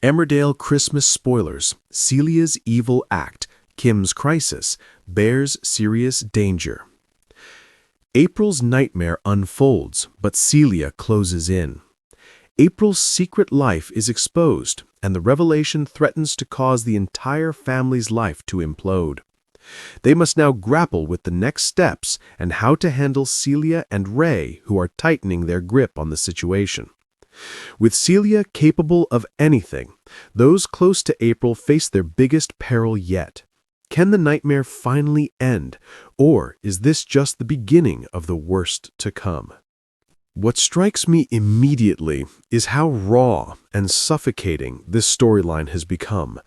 Emmerdale Christmas spoilers, Celia's evil act, Kim's crisis, Bear's serious danger. April's nightmare unfolds, but Celia closes in. April's secret life is exposed, and the revelation threatens to cause the entire family's life to implode. They must now grapple with the next steps and how to handle Celia and Ray, who are tightening their grip on the situation. With Celia capable of anything, those close to April face their biggest peril yet. Can the nightmare finally end, or is this just the beginning of the worst to come? What strikes me immediately is how raw and suffocating this storyline has become.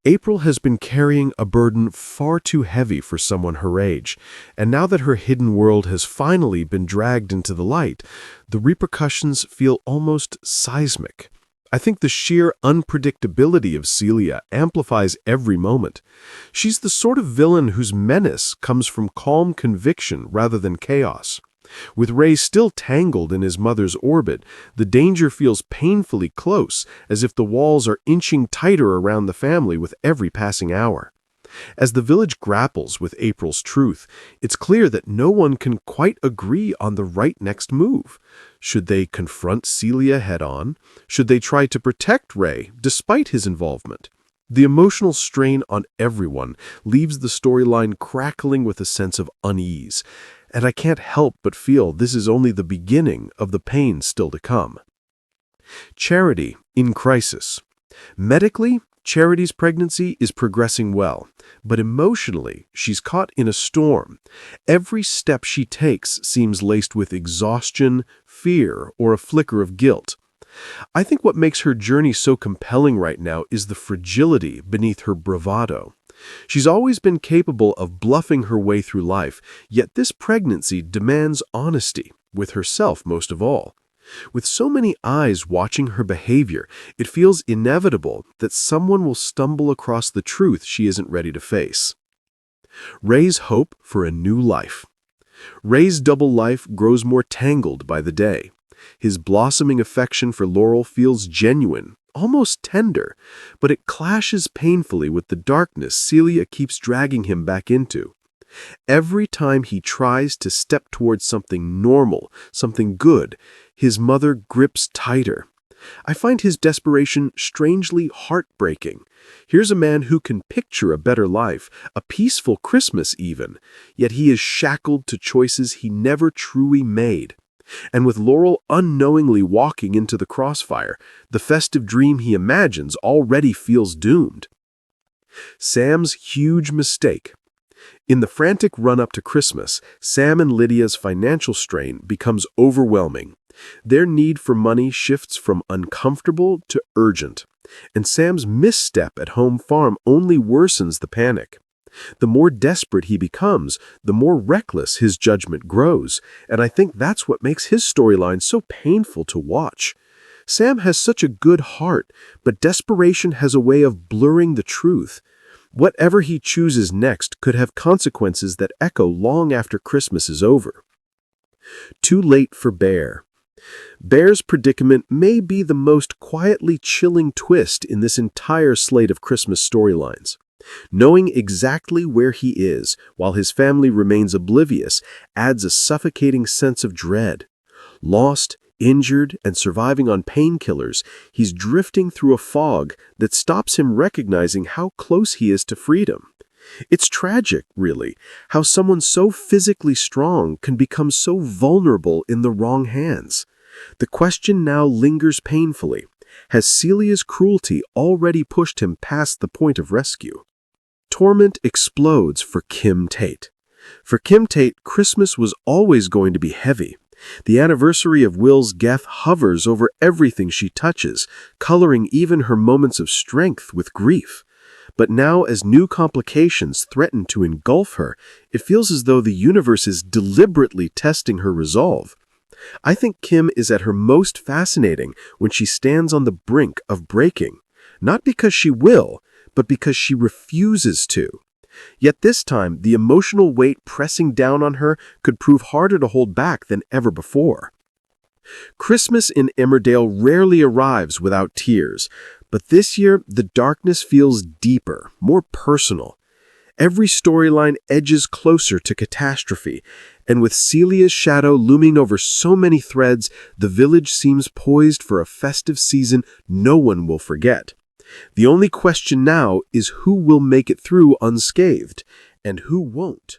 April has been carrying a burden far too heavy for someone her age, and now that her hidden world has finally been dragged into the light, the repercussions feel almost seismic. I think the sheer unpredictability of Celia amplifies every moment. She's the sort of villain whose menace comes from calm conviction rather than chaos. With Ray still tangled in his mother's orbit, the danger feels painfully close, as if the walls are inching tighter around the family with every passing hour. As the village grapples with April's truth, it's clear that no one can quite agree on the right next move. Should they confront Celia head-on? Should they try to protect Ray, despite his involvement? The emotional strain on everyone leaves the storyline crackling with a sense of unease, and I can't help but feel this is only the beginning of the pain still to come. Charity in crisis. Medically, Charity's pregnancy is progressing well, but emotionally, she's caught in a storm. Every step she takes seems laced with exhaustion, fear, or a flicker of guilt. I think what makes her journey so compelling right now is the fragility beneath her bravado. She's always been capable of bluffing her way through life, yet this pregnancy demands honesty, with herself most of all. With so many eyes watching her behavior, it feels inevitable that someone will stumble across the truth she isn't ready to face. Ray's hope for a new life. Ray's double life grows more tangled by the day. His blossoming affection for Laurel feels genuine, almost tender, but it clashes painfully with the darkness Celia keeps dragging him back into. Every time he tries to step towards something normal, something good, his mother grips tighter. I find his desperation strangely heartbreaking. Here's a man who can picture a better life, a peaceful Christmas even, yet he is shackled to choices he never truly made. And with Laurel unknowingly walking into the crossfire, the festive dream he imagines already feels doomed. Sam's huge mistake. In the frantic run-up to Christmas, Sam and Lydia's financial strain becomes overwhelming. Their need for money shifts from uncomfortable to urgent, and Sam's misstep at home farm only worsens the panic. The more desperate he becomes, the more reckless his judgment grows, and I think that's what makes his storyline so painful to watch. Sam has such a good heart, but desperation has a way of blurring the truth. Whatever he chooses next could have consequences that echo long after Christmas is over. Too late for Bear. Bear's predicament may be the most quietly chilling twist in this entire slate of Christmas storylines. Knowing exactly where he is, while his family remains oblivious, adds a suffocating sense of dread. Lost, injured, and surviving on painkillers, he's drifting through a fog that stops him recognizing how close he is to freedom. It's tragic, really, how someone so physically strong can become so vulnerable in the wrong hands. The question now lingers painfully. Has Celia's cruelty already pushed him past the point of rescue? Torment explodes for Kim Tate. For Kim Tate, Christmas was always going to be heavy. The anniversary of Will's death hovers over everything she touches, coloring even her moments of strength with grief. But now, as new complications threaten to engulf her, it feels as though the universe is deliberately testing her resolve. I think Kim is at her most fascinating when she stands on the brink of breaking, not because she will, but because she refuses to. Yet this time, the emotional weight pressing down on her could prove harder to hold back than ever before. Christmas in Emmerdale rarely arrives without tears, But this year, the darkness feels deeper, more personal. Every storyline edges closer to catastrophe, and with Celia's shadow looming over so many threads, the village seems poised for a festive season no one will forget. The only question now is who will make it through unscathed, and who won't.